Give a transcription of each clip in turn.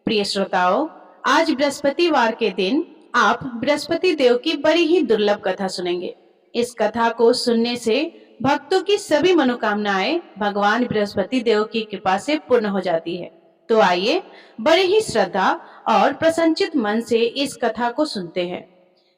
प्रिय श्रोताओं, आज बृहस्पतिवार के दिन आप बृहस्पति देव की बड़ी ही दुर्लभ कथा सुनेंगे। इस कथा को सुनने से भक्तों की सभी मनोकामनाएं भगवान बृहस्पति देव की कृपा से पूर्ण हो जाती है। तो आइए बड़े ही श्रद्धा और प्रसन्नचित मन से इस कथा को सुनते हैं।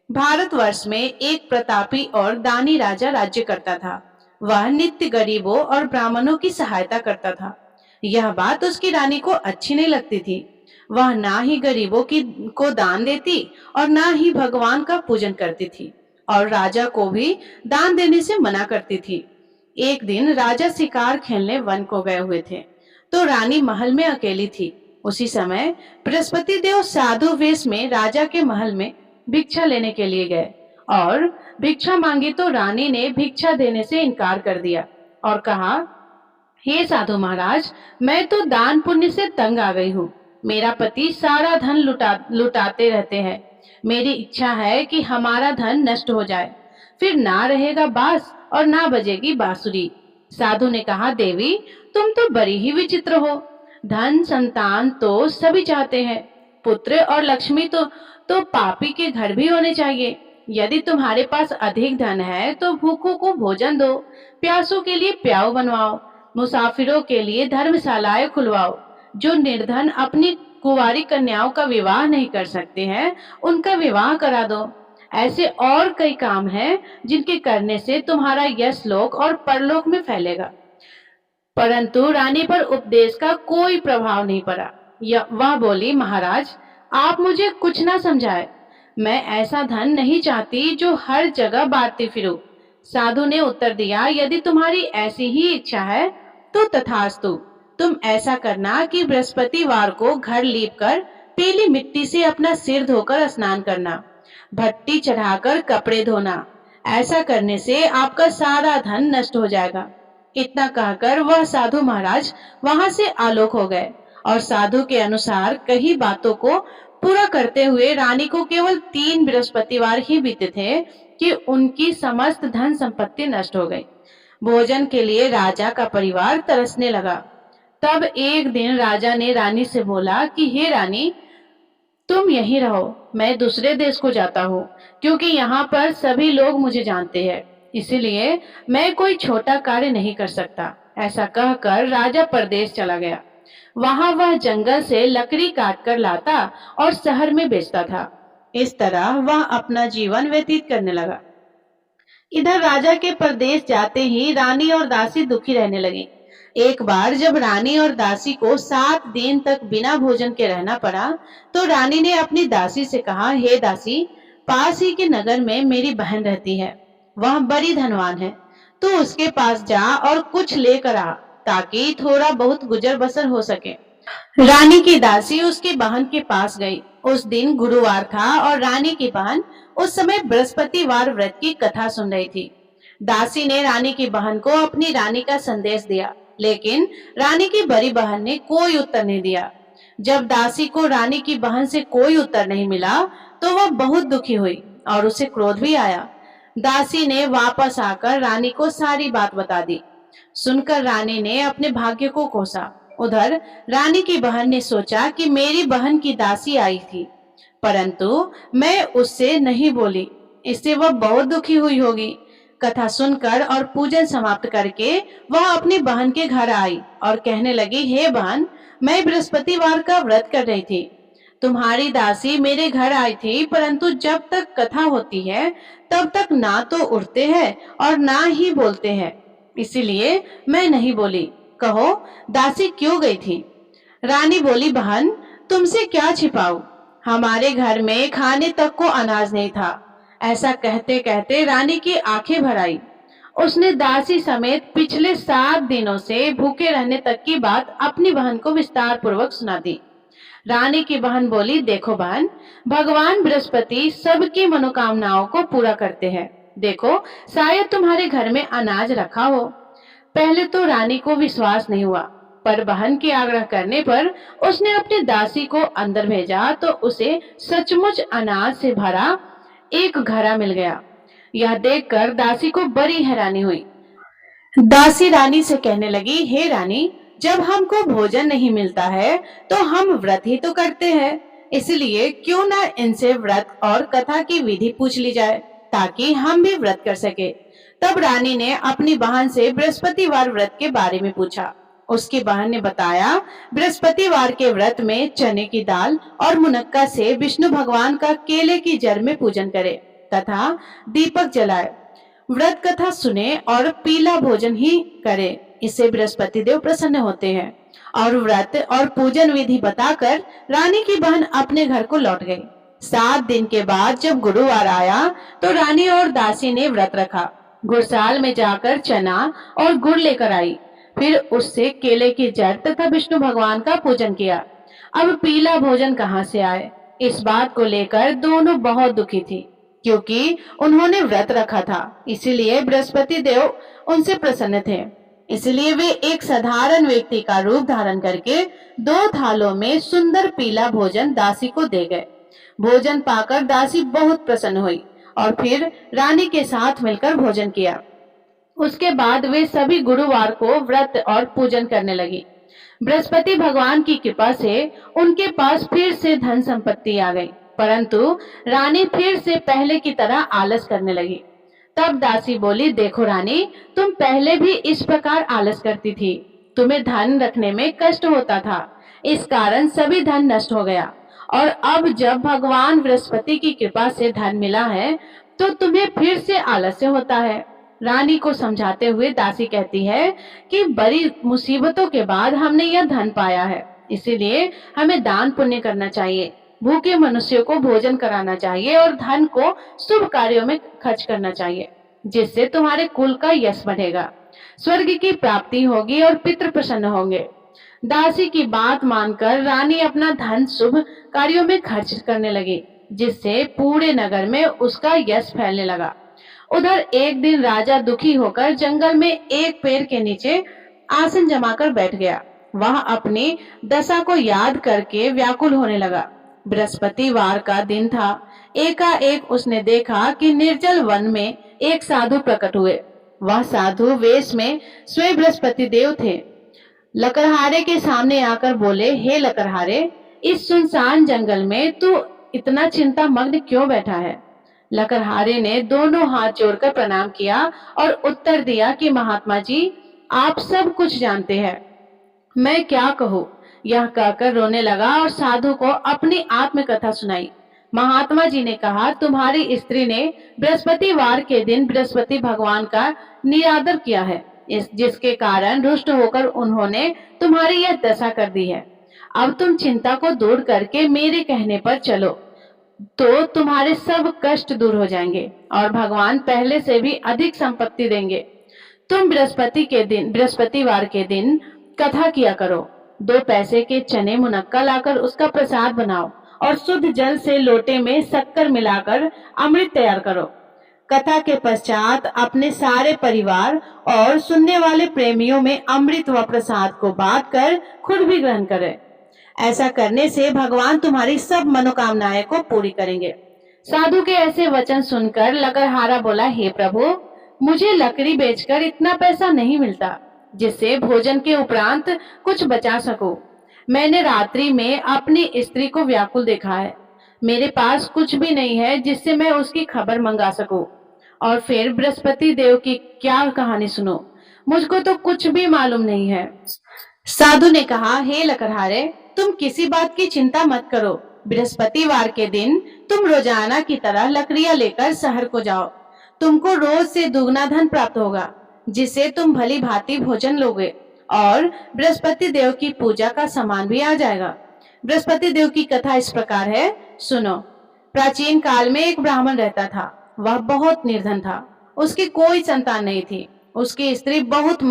भारतवर्ष में एक प्रतापी और दानी राजा राज्य करता था। वह नित्य गरीबों और ब्राह्मणों की सहायता करता था। यह बात उसकी रानी को अच्छी नहीं लगती थी। वह ना ही गरीबों को दान देती और ना ही भगवान का पूजन करती थी और राजा को भी दान देने से मना करती थी। एक दिन राजा शिकार खेलने वन को गए हुए थे, तो रानी महल में अकेली थी। उसी समय बृहस्पति देव साधु वेश में राजा के महल में भिक्षा लेने के लिए गए और भिक्षा मांगी तो रानी ने भिक्षा देने से इनकार कर दिया और कहा, हे साधु महाराज, मैं तो दान पुण्य से तंग आ गई हूँ। मेरा पति सारा धन लुटाते रहते हैं। मेरी इच्छा है कि हमारा धन नष्ट हो जाए, फिर ना रहेगा बांस और ना बजेगी बांसुरी। साधु ने कहा, देवी तुम तो बड़ी ही विचित्र हो। धन संतान तो सभी चाहते हैं, पुत्र और लक्ष्मी तो पापी के घर भी होने चाहिए। यदि तुम्हारे पास अधिक धन है तो भूखों को भोजन दो, प्यासों के लिए प्याऊ बनवाओ, मुसाफिरों के लिए धर्मशालाएं खुलवाओ। जो निर्धन अपनी कुंवारी कन्याओं का विवाह नहीं कर सकते हैं, उनका विवाह करा दो। ऐसे और कई काम हैं जिनके करने से तुम्हारा यश लोक और परलोक में फैलेगा। परंतु रानी पर उपदेश का कोई प्रभाव नहीं पड़ा। वह बोली, महाराज आप मुझे कुछ ना समझाए। मैं ऐसा धन नहीं चाहती जो हर जगह बांटती फिरूं। साधु ने उत्तर दिया, यदि तुम्हारी ऐसी ही इच्छा है तो तथास्तु। तुम ऐसा करना कि बृहस्पतिवार को घर लीपकर पीली मिट्टी से अपना सिर धोकर स्नान करना, भट्टी चढ़ाकर कपड़े धोना। ऐसा करने से आपका सारा धन नष्ट हो जाएगा। इतना कहकर वह साधु महाराज वहां से आलोक हो गए और साधु के अनुसार कई बातों को पूरा करते हुए रानी को केवल 3 बृहस्पतिवार ही बीते थे कि उनकी समस्त धन संपत्ति नष्ट हो गई। भोजन के लिए राजा का परिवार तरसने लगा। तब एक दिन राजा ने रानी से बोला कि हे रानी, तुम यहीं रहो, मैं दूसरे देश को जाता हूँ, क्योंकि यहाँ पर सभी लोग मुझे जानते हैं, इसीलिए मैं कोई छोटा कार्य नहीं कर सकता। ऐसा कहकर राजा परदेश चला गया। वहां वह जंगल से लकड़ी काट कर लाता और शहर में बेचता था। इस तरह वह अपना जीवन व्यतीत करने लगा। इधर राजा के परदेश जाते ही रानी और दासी दुखी रहने लगी। एक बार जब रानी और दासी को 7 दिन तक बिना भोजन के रहना पड़ा, तो रानी ने अपनी दासी से कहा, हे दासी, पास ही के नगर में मेरी बहन रहती है। वह बड़ी धनवान है, तो उसके पास जा और कुछ लेकर आ, ताकि थोड़ा बहुत गुजर बसर हो सके। रानी की दासी उसकी बहन के पास गई। उस दिन गुरुवार था और रानी की बहन उस समय बृहस्पतिवार व्रत की कथा सुन रही थी। दासी ने रानी की बहन को अपनी रानी का संदेश दिया, लेकिन रानी की बड़ी बहन ने कोई उत्तर नहीं दिया। जब दासी को रानी की बहन से कोई उत्तर नहीं मिला, तो वह बहुत दुखी हुई और उसे क्रोध भी आया। दासी ने वापस आकर रानी को सारी बात बता दी। सुनकर रानी ने अपने भाग्य को कोसा। उधर रानी की बहन ने सोचा कि मेरी बहन की दासी आई थी, परंतु मैं उससे नहीं बोली, इससे वह बहुत दुखी हुई होगी। कथा सुनकर और पूजन समाप्त करके वह अपनी बहन के घर आई और कहने लगी, हे बहन, मैं बृहस्पतिवार का व्रत कर रही थी। तुम्हारी दासी मेरे घर आई थी, परंतु जब तक कथा होती है तब तक ना तो उठते हैं और ना ही बोलते हैं, इसीलिए मैं नहीं बोली। कहो दासी क्यों गई थी? रानी बोली, बहन तुमसे क्या छिपाऊं, हमारे घर में खाने तक को अनाज नहीं था। ऐसा कहते कहते रानी की आंखें भर आई। उसने दासी समेत पिछले 7 दिनों से भूखे रहने तक की बात अपनी बहन को विस्तार पूर्वक सुना दी। रानी की बहन बोली, देखो बहन, भगवान बृहस्पति सबकी मनोकामनाओं को पूरा करते हैं। देखो शायद तुम्हारे घर में अनाज रखा हो। पहले तो रानी को विश्वास नहीं हुआ, पर बहन के आग्रह करने पर उसने अपनी दासी को अंदर भेजा तो उसे सचमुच अनाज से भरा एक घड़ा मिल गया। यह देखकर दासी को बड़ी हैरानी हुई। दासी रानी से कहने लगी, हे रानी, जब हमको भोजन नहीं मिलता है तो हम व्रत ही तो करते हैं, इसलिए क्यों ना इनसे व्रत और कथा की विधि पूछ ली जाए ताकि हम भी व्रत कर सके। तब रानी ने अपनी बहन से बृहस्पतिवार व्रत के बारे में पूछा। उसकी बहन ने बताया, बृहस्पतिवार के व्रत में चने की दाल और मुनक्का से विष्णु भगवान का केले की जड़ में पूजन करे तथा दीपक जलाए, व्रत कथा सुने और पीला भोजन ही करे। इससे बृहस्पति देव प्रसन्न होते हैं। और व्रत और पूजन विधि बताकर रानी की बहन अपने घर को लौट गई। 7 दिन के बाद जब गुरुवार आया तो रानी और दासी ने व्रत रखा। गुड़साल में जाकर चना और गुड़ लेकर आई, फिर उससे केले की जड़ तथा विष्णु भगवान का पूजन किया। अब पीला भोजन कहाँ से आए, इस बात को लेकर दोनों बहुत दुखी थी, क्योंकि उन्होंने व्रत रखा था, इसीलिए बृहस्पति देव उनसे प्रसन्न थे। इसलिए वे एक साधारण व्यक्ति का रूप धारण करके 2 थालों में सुंदर पीला भोजन दासी को दे गए। भोजन पाकर दासी बहुत प्रसन्न हुई और फिर रानी के साथ मिलकर भोजन किया। उसके बाद वे सभी गुरुवार को व्रत और पूजन करने लगी। बृहस्पति भगवान की कृपा से उनके पास फिर से धन संपत्ति आ गई, परंतु रानी फिर से पहले की तरह आलस करने लगी। तब दासी बोली, देखो रानी, तुम पहले भी इस प्रकार आलस करती थी, तुम्हें धन रखने में कष्ट होता था, इस कारण सभी धन नष्ट हो गया, और अब जब भगवान बृहस्पति की कृपा से धन मिला है तो तुम्हें फिर से आलस्य होता है। रानी को समझाते हुए दासी कहती है कि बड़ी मुसीबतों के बाद हमने यह धन पाया है, इसीलिए हमें दान पुण्य करना चाहिए, भूखे मनुष्यों को भोजन कराना चाहिए और धन को शुभ कार्यों में खर्च करना चाहिए, जिससे तुम्हारे कुल का यश बढ़ेगा, स्वर्ग की प्राप्ति होगी और पितृ प्रसन्न होंगे। दासी की बात मानकर रानी अपना धन शुभ कार्यों में खर्च करने लगी, जिससे पूरे नगर में उसका यश फैलने लगा। उधर एक दिन राजा दुखी होकर जंगल में एक पेड़ के नीचे आसन जमाकर बैठ गया। वह अपनी दशा को याद करके व्याकुल होने लगा। बृहस्पतिवार का दिन था। एकाएक उसने देखा कि निर्जल वन में एक साधु प्रकट हुए। वह साधु वेश में स्वयं बृहस्पति देव थे। लकड़हारे के सामने आकर बोले, हे लकड़हारे, इस सुनसान जंगल में तू इतना चिंता मग्न क्यों बैठा है? लकड़हारे ने दोनों हाथ जोड़कर प्रणाम किया और उत्तर दिया कि महात्मा जी, आप सब कुछ जानते हैं, मैं क्या कहूँ। यह कहकर रोने लगा और साधु को अपनी आत्मकथा सुनाई। महात्मा जी ने कहा, तुम्हारी स्त्री ने बृहस्पतिवार के दिन बृहस्पति भगवान का निरादर किया है, जिसके कारण रुष्ट होकर उन्होंने तुम्हारी यह दशा कर दी है। अब तुम चिंता को दूर करके मेरे कहने पर चलो तो तुम्हारे सब कष्ट दूर हो जाएंगे और भगवान पहले से भी अधिक संपत्ति देंगे। तुम बृहस्पतिवार के दिन कथा किया करो। 2 पैसे के चने मुनक्का लाकर उसका प्रसाद बनाओ और शुद्ध जल से लोटे में शक्कर मिलाकर अमृत तैयार करो। कथा के पश्चात अपने सारे परिवार और सुनने वाले प्रेमियों में अमृत व प्रसाद को बांटकर खुद भी ग्रहण करें। ऐसा करने से भगवान तुम्हारी सब मनोकामनाएं को पूरी करेंगे। साधु के ऐसे वचन सुनकर लकड़हारा बोला, हे प्रभु, मुझे लकड़ी बेचकर इतना पैसा नहीं मिलता जिससे भोजन के उपरांत कुछ बचा सकूं। मैंने रात्रि में अपनी स्त्री को व्याकुल देखा है। मेरे पास कुछ भी नहीं है जिससे मैं उसकी खबर मंगा सकूं। और फिर बृहस्पति देव की क्या कहानी सुनो, मुझको तो कुछ भी मालूम नहीं है। साधु ने कहा, हे लकड़हारे, तुम किसी बात की चिंता मत करो। बृहस्पतिवार के दिन तुम रोजाना की तरह लकड़ियां लेकर शहर को जाओ। तुमको रोज से दुगना धन प्राप्त होगा, जिससे तुम भली भांति भोजन लोगे और बृहस्पति देव की पूजा का सामान भी आ जाएगा। बृहस्पति देव की कथा इस प्रकार है, सुनो। प्राचीन काल में एक ब्राह्मण रहता था। वह बहुत निर्धन था। उसकी कोई संतान नहीं थी। उसकी स्त्री बहुत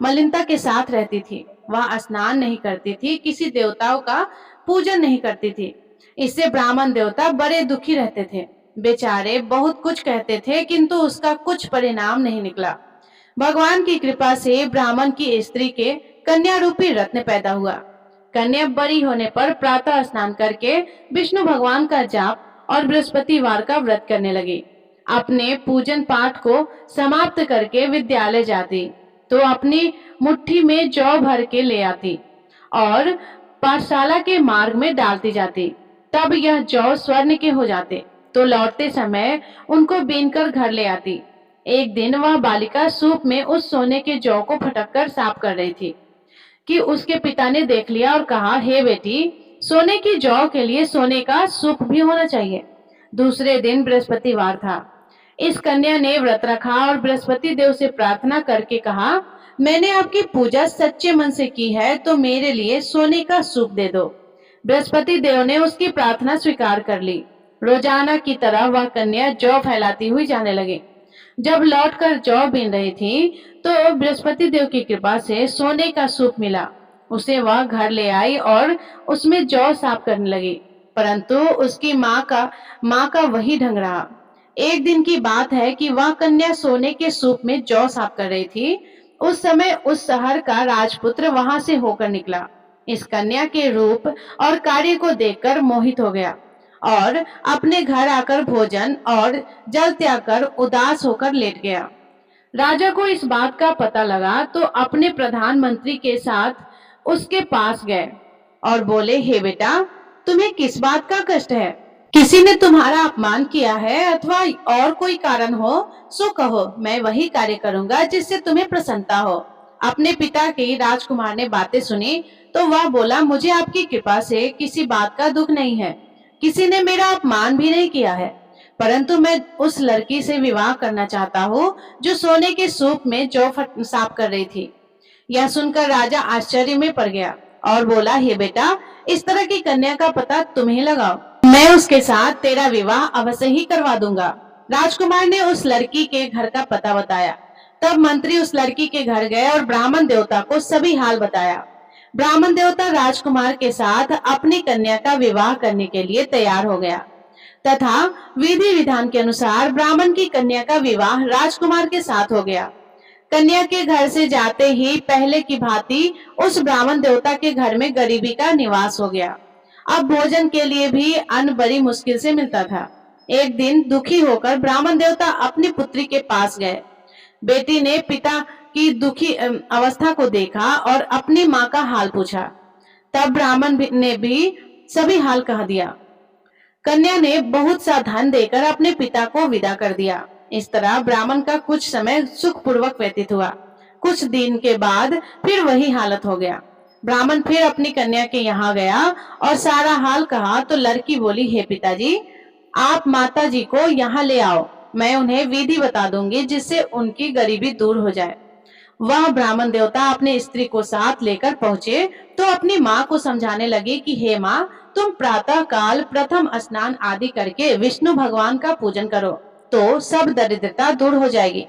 मलिनता के साथ रहती थी। वह स्नान नहीं करती थी, किसी देवताओं का पूजन नहीं करती थी। इससे ब्राह्मण देवता बड़े दुखी रहते थे। बेचारे बहुत कुछ कहते थे, किंतु उसका कुछ परिणाम नहीं निकला। भगवान की कृपा से ब्राह्मण की स्त्री के कन्या रूपी रत्न पैदा हुआ। कन्या बड़ी होने पर प्रातः स्नान करके विष्णु भगवान का जाप और बृहस्पतिवार का व्रत करने लगी। अपने पूजन पाठ को समाप्त करके विद्यालय जाती। तो अपनी मुट्ठी में जौ भर के ले आती और पाठशाला के मार्ग में डालती जाती। तब यह जौ स्वर्ण के हो जाते, तो लौटते समय उनको बीनकर घर ले आती। एक दिन वह बालिका सूप में उस सोने के जौ को फटककर साफ कर रही थी कि उसके पिता ने देख लिया और कहा, हे बेटी, सोने की जौ के लिए सोने का सूप भी होना चाहिए। दूसरे दिन बृहस्पतिवार था। इस कन्या ने व्रत रखा और बृहस्पति देव से प्रार्थना करके कहा, मैंने आपकी पूजा सच्चे मन से की है, तो मेरे लिए सोने का सूप दे दो। बृहस्पति देव ने उसकी प्रार्थना स्वीकार कर ली। रोजाना की तरह वह कन्या जौ फैलाती हुई जाने लगी। जब लौटकर जौ बीन रही थी, तो बृहस्पति देव की कृपा से सोने का सूप मिला। उसे वह घर ले आई और उसमें जौ साफ करने लगी, परंतु उसकी माँ का वही ढंग रहा। एक दिन की बात है कि वह कन्या सोने के सूप में जौ साफ कर रही थी। उस समय उस शहर का राजपुत्र वहां से होकर निकला। इस कन्या के रूप और कार्य को देखकर मोहित हो गया और अपने घर आकर भोजन और जल त्याग कर उदास होकर लेट गया। राजा को इस बात का पता लगा तो अपने प्रधानमंत्री के साथ उसके पास गए और बोले, हे बेटा, तुम्हें किस बात का कष्ट है? किसी ने तुम्हारा अपमान किया है अथवा और कोई कारण हो, सो कहो, मैं वही कार्य करूंगा जिससे तुम्हें प्रसन्नता हो। अपने पिता की राजकुमार ने बातें सुनी तो वह बोला, मुझे आपकी कृपा से किसी बात का दुख नहीं है, किसी ने मेरा अपमान भी नहीं किया है, परंतु मैं उस लड़की से विवाह करना चाहता हूँ जो सोने के सूप में जौ साफ कर रही थी। यह सुनकर राजा आश्चर्य में पड़ गया और बोला, हे बेटा, इस तरह की कन्या का पता तुम ही लगाओ, मैं उसके साथ तेरा विवाह अवश्य ही करवा दूंगा। राजकुमार ने उस लड़की के घर का पता बताया। तब मंत्री उस लड़की के घर गए और ब्राह्मण देवता को सभी हाल बताया। ब्राह्मण देवता राजकुमार के साथ अपनी कन्या का विवाह करने के लिए तैयार हो गया तथा विधि विधान के अनुसार ब्राह्मण की कन्या का विवाह राजकुमार के साथ हो गया। कन्या के घर से जाते ही पहले की भांति उस ब्राह्मण देवता के घर में गरीबी का निवास हो गया। अब भोजन के लिए भी अन्न बड़ी मुश्किल से मिलता था। एक दिन दुखी होकर ब्राह्मण देवता अपनी पुत्री के पास गए। बेटी ने पिता की दुखी अवस्था को देखा और अपनी माँ का हाल पूछा। तब ब्राह्मण ने भी सभी हाल कह दिया। कन्या ने बहुत सा धन देकर अपने पिता को विदा कर दिया। इस तरह ब्राह्मण का कुछ समय सुखपूर्वक व्यतीत हुआ। कुछ दिन के बाद फिर वही हालत हो गया। ब्राह्मण फिर अपनी कन्या के यहाँ गया और सारा हाल कहा तो लड़की बोली, हे पिताजी, आप माता जी को यहाँ ले आओ, मैं उन्हें विधि बता दूंगी जिससे उनकी गरीबी दूर हो जाए। वह ब्राह्मण देवता अपने स्त्री को साथ लेकर पहुंचे तो अपनी माँ को समझाने लगे कि हे माँ, तुम प्रातः काल प्रथम स्नान आदि करके विष्णु भगवान का पूजन करो तो सब दरिद्रता दूर हो जाएगी।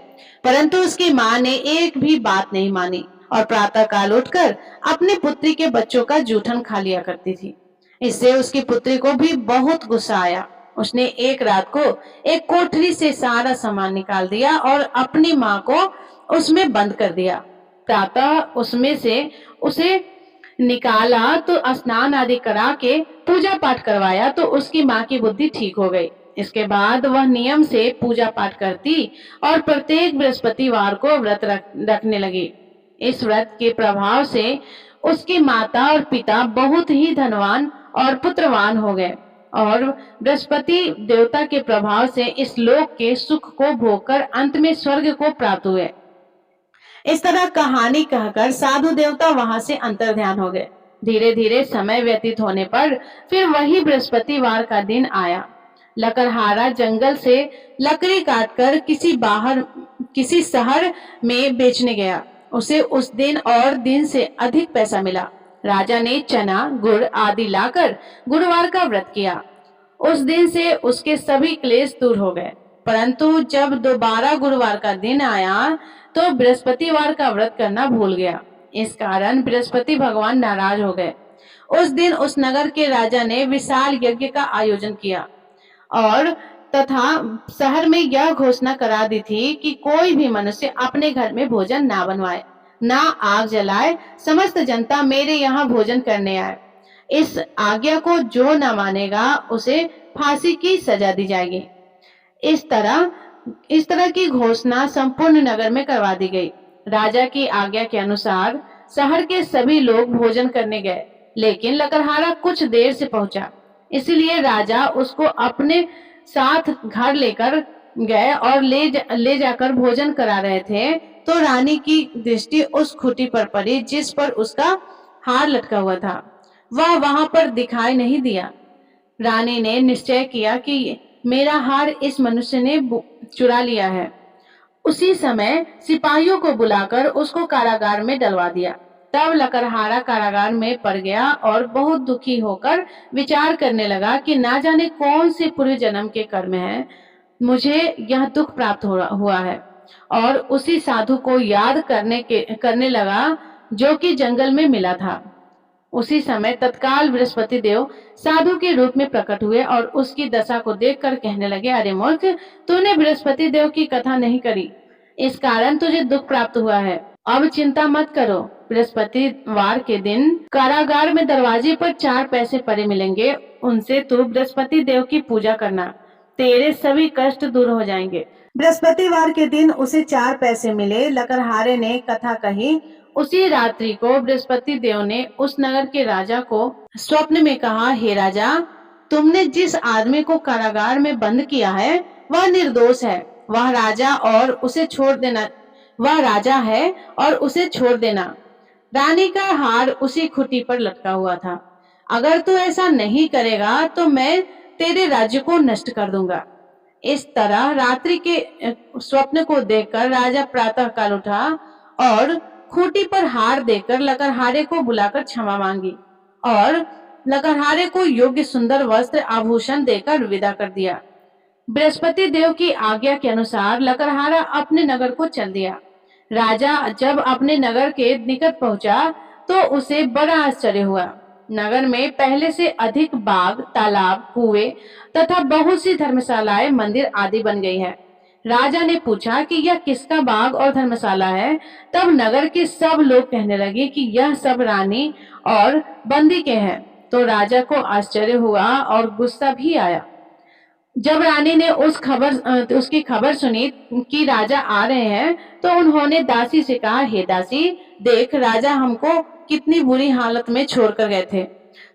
परंतु उसकी माँ ने एक भी बात नहीं मानी और प्रातः काल उठकर अपनी पुत्री के बच्चों का जूठन खा लिया करती थी। इससे उसकी पुत्री को भी बहुत गुस्सा आया। उसने एक रात को एक कोठरी से सारा सामान निकाल दिया और अपनी माँ को उसमें बंद कर दिया। प्रातः उसमें से उसे निकाला तो स्नान आदि करा के पूजा पाठ करवाया तो उसकी माँ की बुद्धि ठीक हो गई। इसके बाद वह नियम से पूजा पाठ करती और प्रत्येक बृहस्पतिवार को व्रत रखने लगी। इस व्रत के प्रभाव से उसकी माता और पिता बहुत ही धनवान और पुत्रवान हो गए और बृहस्पति देवता के प्रभाव से इस लोक के सुख को भोगकर अंत में स्वर्ग को प्राप्त हुए। इस तरह कहानी कहकर साधु देवता वहां से अंतर्ध्यान हो गए। धीरे धीरे समय व्यतीत होने पर फिर वही बृहस्पतिवार का दिन आया। लकड़हारा जंगल से लकड़ी काटकर किसी शहर में बेचने गया। उसे उस दिन और दिन से अधिक पैसा मिला। राजा ने चना गुड़ आदि लाकर गुरुवार का व्रत किया। उस दिन से उसके सभी क्लेश दूर हो गए। परंतु जब दोबारा गुरुवार का दिन आया तो बृहस्पतिवार का व्रत करना भूल गया। इस कारण बृहस्पति भगवान नाराज हो गए। उस दिन उस नगर के राजा ने विशाल यज्ञ का आयोजन किया और तथा शहर में यह घोषणा करा दी थी कि कोई भी मनुष्य अपने घर में भोजन ना बनवाए, ना आग जलाए, समस्त जनता मेरे यहाँ भोजन करने आए। इस आज्ञा को जो न मानेगा उसे फांसी की सजा दी जाएगी। इस तरह की घोषणा संपूर्ण नगर में करवा दी गई। राजा की आज्ञा के अनुसार शहर के सभी लोग भोजन करने गए, लेकिन लकड़हारा कुछ देर से पहुंचा। इसलिए राजा उसको अपने साथ घर लेकर गए और ले जाकर भोजन करा रहे थे, तो रानी की दृष्टि उस खूंटी पर पड़ी जिस पर उसका हार लटका हुआ था। वह वहां पर दिखाई नहीं दिया। रानी ने निश्चय किया कि मेरा हार इस मनुष्य ने चुरा लिया है। उसी समय सिपाहियों को बुलाकर उसको कारागार में डलवा दिया। तब लकड़हारा कारागार में पड़ गया और बहुत दुखी होकर विचार करने लगा कि ना जाने कौन से पूर्व जन्म के कर्म हैं, मुझे यह दुख प्राप्त हुआ है। और उसी साधु को याद करने लगा जो कि जंगल में मिला था। उसी समय तत्काल बृहस्पति देव साधु के रूप में प्रकट हुए और उसकी दशा को देखकर कहने लगे, अरे मूर्ख, तूने बृहस्पति देव की कथा नहीं करी, इस कारण तुझे दुख प्राप्त हुआ है। अब चिंता मत करो, बृहस्पतिवार के दिन कारागार में दरवाजे पर 4 पैसे पड़े मिलेंगे, उनसे तू बृहस्पति देव की पूजा करना, तेरे सभी कष्ट दूर हो जाएंगे। बृहस्पतिवार के दिन उसे 4 पैसे मिले। लकड़हारे ने कथा कही। उसी रात्रि को बृहस्पति देव ने उस नगर के राजा को स्वप्न में कहा, हे राजा, तुमने जिस आदमी को कारागार में बंद किया है वह निर्दोष है, वह राजा है और उसे छोड़ देना। रानी का हार उसी खूंटी पर लटका हुआ था। अगर तू ऐसा नहीं करेगा तो मैं तेरे राज्य को नष्ट कर दूंगा। इस तरह रात्रि के स्वप्न को देखकर राजा प्रातः काल उठा और खूंटी पर हार देकर लकड़हारे को बुलाकर क्षमा मांगी और लकड़हारे को योग्य सुंदर वस्त्र आभूषण देकर विदा कर दिया। बृहस्पति देव की आज्ञा के अनुसार लकड़हारा अपने नगर को चल दिया। राजा जब अपने नगर के निकट पहुंचा तो उसे बड़ा आश्चर्य हुआ। नगर में पहले से अधिक बाग, तालाब, कुएं तथा बहुत सी धर्मशालाएं, मंदिर आदि बन गई है। राजा ने पूछा कि यह किसका बाग और धर्मशाला है। तब नगर के सब लोग कहने लगे कि यह सब रानी और बंदी के हैं। तो राजा को आश्चर्य हुआ और गुस्सा भी आया। जब रानी ने उसकी खबर सुनी कि राजा आ रहे हैं, तो उन्होंने दासी से कहा, हे दासी, देख, राजा हमको कितनी बुरी हालत में छोड़कर गए थे।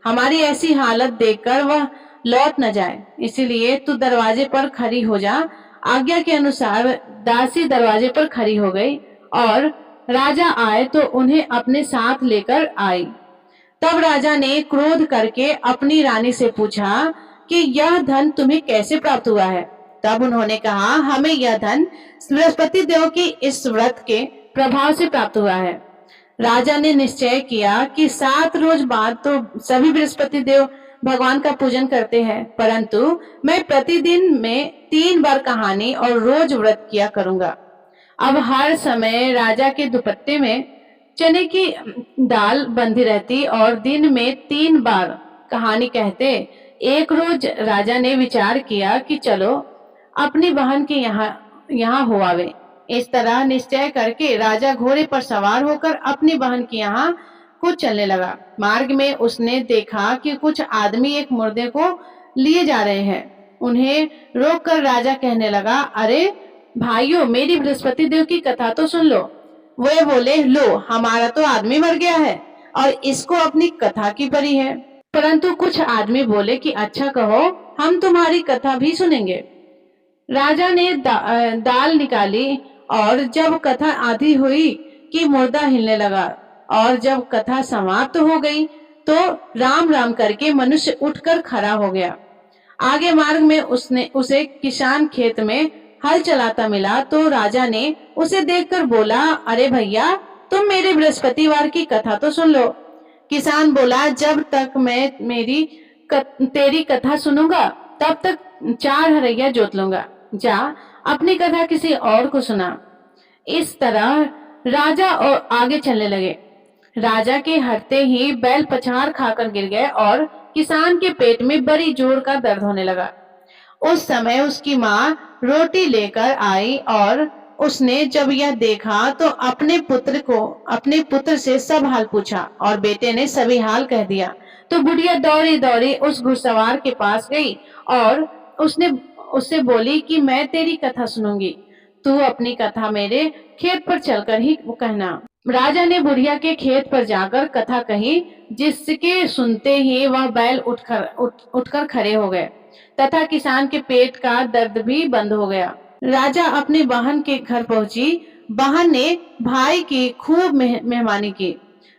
हमारी ऐसी हालत देखकर वह लौट न जाए, इसीलिए तू दरवाजे पर खड़ी हो जा। आज्ञा के अनुसार दासी दरवाजे पर खड़ी हो गई और राजा आए तो उन्हें अपने साथ लेकर आई। तब राजा ने क्रोध करके अपनी रानी से पूछा कि यह धन तुम्हें कैसे प्राप्त हुआ है। तब उन्होंने कहा, हमें यह धन बृहस्पति देव की इस व्रत के प्रभाव से प्राप्त हुआ है। राजा ने निश्चय किया कि 7 रोज बाद तो सभी बृहस्पति देव भगवान का पूजन करते हैं, परंतु मैं प्रतिदिन में 3 बार कहानी और रोज व्रत किया करूंगा। अब हर समय राजा के दुपट्टे में चने की दाल बंधी रहती और दिन में 3 बार कहानी कहते। एक रोज राजा ने विचार किया कि चलो अपनी बहन के यहाँ हो आवे। इस तरह निश्चय करके राजा घोड़े पर सवार होकर अपनी बहन के यहाँ को चलने लगा। मार्ग में उसने देखा कि कुछ आदमी एक मुर्दे को लिए जा रहे हैं। उन्हें रोककर राजा कहने लगा, अरे भाइयों, मेरी बृहस्पति देव की कथा तो सुन लो। वे बोले, लो, हमारा तो आदमी मर गया है और इसको अपनी कथा की पड़ी है। परंतु कुछ आदमी बोले कि अच्छा कहो, हम तुम्हारी कथा भी सुनेंगे। राजा ने दाल निकाली और जब कथा आधी हुई कि मुर्दा हिलने लगा और जब कथा समाप्त हो गई तो राम राम करके मनुष्य उठकर खड़ा हो गया। आगे मार्ग में उसे किसान खेत में हल चलाता मिला तो राजा ने उसे देखकर बोला, अरे भैया, तुम मेरे बृहस्पतिवार की कथा तो सुन लो। किसान बोला, जब तक मैं तेरी कथा सुनूंगा तब तक 4 हरैया जोत लूंगा। जा अपनी कथा किसी और को सुना। इस तरह राजा और आगे चलने लगे। राजा के हटते ही बैल पछाड़ खाकर गिर गए और किसान के पेट में बड़ी जोर का दर्द होने लगा। उस समय उसकी माँ रोटी लेकर आई और उसने जब यह देखा तो अपने पुत्र से सब हाल पूछा और बेटे ने सभी हाल कह दिया। तो बुढ़िया दौड़ी दौड़ी उस घुड़सवार के पास गई और उससे बोली कि मैं तेरी कथा सुनूंगी। तू अपनी कथा मेरे खेत पर चलकर ही कहना। राजा ने बुढ़िया के खेत पर जाकर कथा कही, जिसके सुनते ही वह बैल उठकर खड़े हो गए तथा किसान के पेट का दर्द भी बंद हो गया। राजा अपनी बहन के घर पहुंची। बहन ने भाई की खूब मेहमानी की।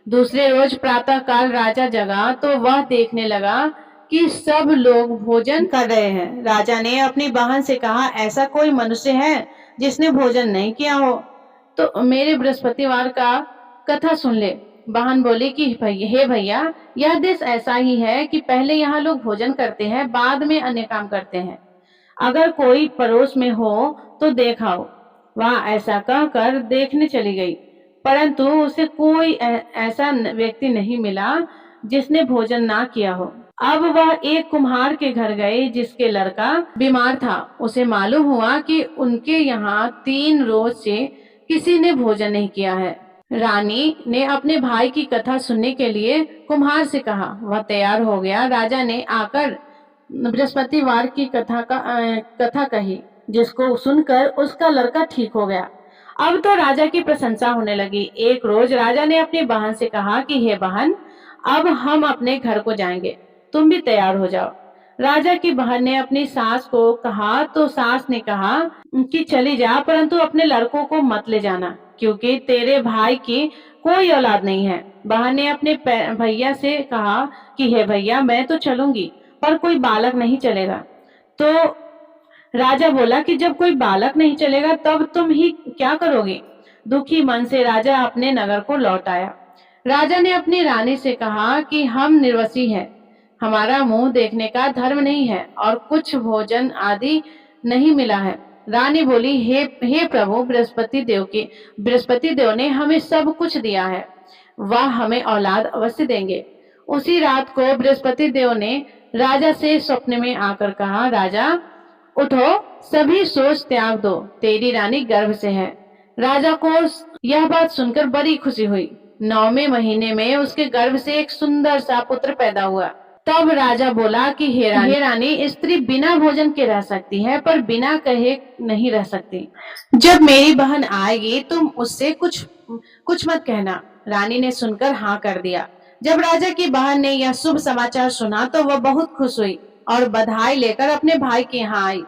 दूसरे रोज प्रातः काल राजा जगा तो वह देखने लगा कि सब लोग भोजन कर रहे हैं। राजा ने अपनी बहन से कहा, ऐसा कोई मनुष्य है जिसने भोजन नहीं किया हो तो मेरे बृहस्पतिवार का कथा सुन ले। बहन बोली कि हे भैया, यह देश ऐसा ही है कि पहले यहाँ लोग भोजन करते हैं, बाद में अन्य काम करते हैं। अगर कोई पड़ोस में हो तो देखाओ। वह ऐसा कहकर देखने चली गई, परंतु उसे कोई ऐसा व्यक्ति नहीं मिला जिसने भोजन ना किया हो। अब वह एक कुम्हार के घर गई जिसके लड़का बीमार था। उसे मालूम हुआ कि उनके यहाँ 3 रोज से किसी ने भोजन नहीं किया है। रानी ने अपने भाई की कथा सुनने के लिए कुम्हार से कहा। वह तैयार हो गया। राजा ने आकर बृहस्पतिवार की कथा कही, जिसको सुनकर उसका लड़का ठीक हो गया। अब तो राजा की प्रशंसा होने लगी। एक रोज राजा ने अपनी बहन से कहा कि हे बहन, अब हम अपने घर को जाएंगे, तुम भी तैयार हो जाओ। राजा की बहन ने अपनी सास को कहा तो सास ने कहा कि चली जा, परंतु अपने लड़कों को मत ले जाना, क्योंकि तेरे भाई की कोई औलाद नहीं है। बहन ने अपने भैया से कहा कि हे भैया, मैं तो चलूंगी पर कोई बालक नहीं चलेगा। तो राजा बोला कि जब कोई बालक नहीं चलेगा तब तुम ही क्या करोगे। दुखी मन से राजा अपने नगर को लौट आया। राजा ने अपनी रानी से कहा कि हम निर्वसी हैं, हमारा मुंह देखने का धर्म नहीं है और कुछ भोजन आदि नहीं मिला है। रानी बोली, हे प्रभु, बृहस्पति देव ने हमें सब कुछ दिया है, वह हमें औलाद अवश्य देंगे। उसी रात को बृहस्पति देव ने राजा से स्वप्न में आकर कहा, राजा उठो, सभी सोच त्याग दो, तेरी रानी गर्भ से है। राजा को यह बात सुनकर बड़ी खुशी हुई। 9वें महीने में उसके गर्भ से एक सुंदर सा पुत्र पैदा हुआ। तब राजा बोला कि हे रानी, स्त्री बिना भोजन के रह सकती है पर बिना कहे नहीं रह सकती। जब मेरी बहन आएगी तुम उससे कुछ मत कहना। रानी ने सुनकर हाँ कर दिया। जब राजा की बहन ने यह शुभ समाचार सुना तो वह बहुत खुश हुई और बधाई लेकर अपने भाई के यहाँ आई।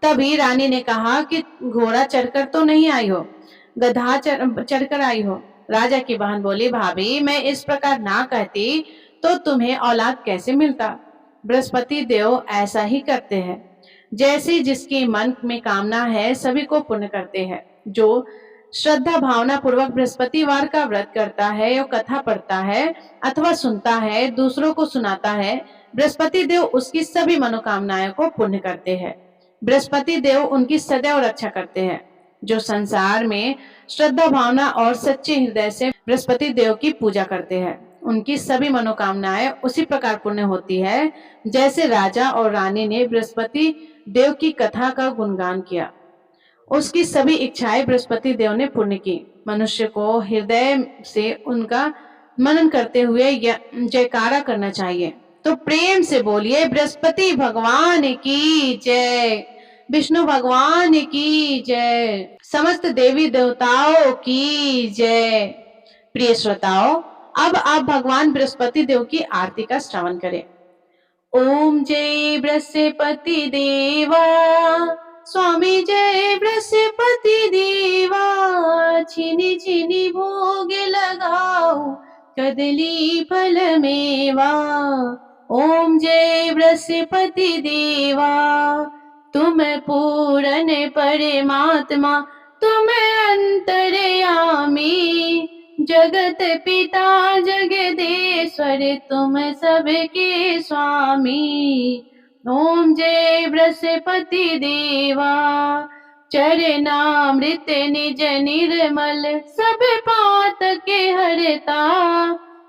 तभी रानी ने कहा कि घोड़ा चढ़कर तो नहीं आई हो, गधा चढ़कर आई हो। राजा की बहन बोली, भाभी, मैं इस प्रकार ना कहती तो तुम्हें औलाद कैसे मिलता। बृहस्पति देव ऐसा ही करते हैं, जैसे जिसके मन में कामना है सभी को पूर्ण करते हैं। जो श्रद्धा भावना पूर्वक बृहस्पतिवार का व्रत करता है या कथा पढ़ता है अथवा सुनता है, दूसरों को सुनाता है, बृहस्पति देव उसकी सभी मनोकामनाएं को पूर्ण करते हैं। बृहस्पति देव उनकी सदैव रक्षा करते हैं। जो संसार में श्रद्धा भावना और सच्चे हृदय से बृहस्पति देव की पूजा करते हैं, उनकी सभी मनोकामनाएं उसी प्रकार पूर्ण होती है जैसे राजा और रानी ने बृहस्पति देव की कथा का गुणगान किया। उसकी सभी इच्छाएं बृहस्पति देव ने पूर्ण की। मनुष्य को हृदय से उनका मनन करते हुए जयकारा करना चाहिए। तो प्रेम से बोलिए, बृहस्पति भगवान की जय, विष्णु भगवान की जय, समस्त देवी देवताओं की जय। प्रिय श्रोताओं, अब आप भगवान बृहस्पति देव की आरती का श्रवण करें। ओम जय बृहस्पति देवा, स्वामी जय बृहस्पति देवा, छिनी छिनी भोग लगाओ, कदली फल मेवा। ओम जय बृहस्पति देवा, तुम पूर्ण परमात्मा, तुम अंतर्यामी, जगत पिता जगदेश्वर, तुम सबके स्वामी। ओम जय बृहस्पति देवा, चरणामृत निज निर्मल, सब पात के हरता,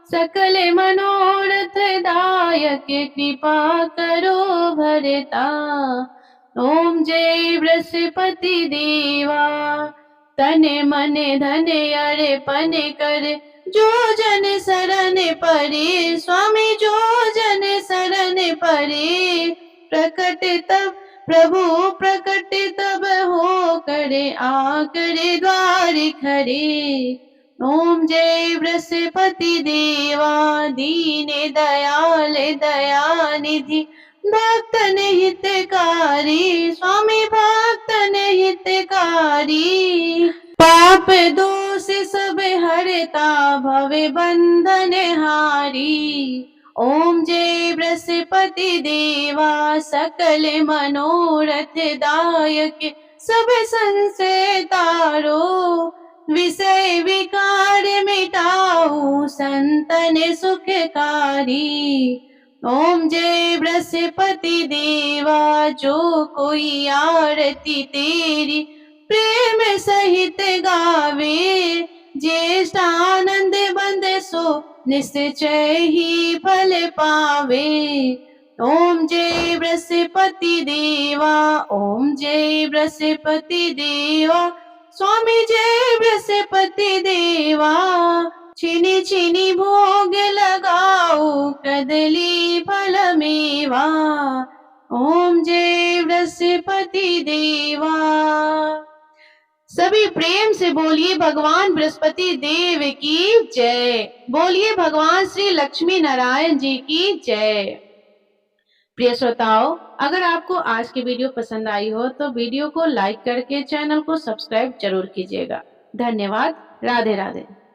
सकल मनोरथ दायक, कृपा करो भरता। ओम जय बृहस्पति देवा, तन मन धन अर्पण कर, जो जन शरण परे, स्वामी जो जन शरण परे, प्रकट तब प्रभु प्रकट तब हो करे आकर द्वार खड़े। ओम जय बृहस्पति देवा दीन दयाल दयानिधि भक्तन हितकारी स्वामी भक्तन हितकारी। पाप दोष सब हरता भव बंधन हारी। ओम जय बृहस्पति देवा सकल मनोरथ दायक सब संशय तारो। विषय विकार मिटाऊ संतन सुखकारी। ओम जय बृहस्पति देवा जो कोई आरती तेरी प्रेम सहित गावे। ज्येष्ठ आनंद बंद सो निश्चय ही फल पावे। ओम जय बृहस्पति देवा ओम जय बृहस्पति देवा स्वामी जय बृहस्पति देवा। छिनी छिनी भोग लगाओ कदली फल मेवा। ओम जय बृहस्पति देवा। सभी प्रेम से बोलिए भगवान बृहस्पति देव की जय। बोलिए भगवान श्री लक्ष्मी नारायण जी की जय। प्रिय श्रोताओं, अगर आपको आज की वीडियो पसंद आई हो तो वीडियो को लाइक करके चैनल को सब्सक्राइब जरूर कीजिएगा। धन्यवाद। राधे राधे।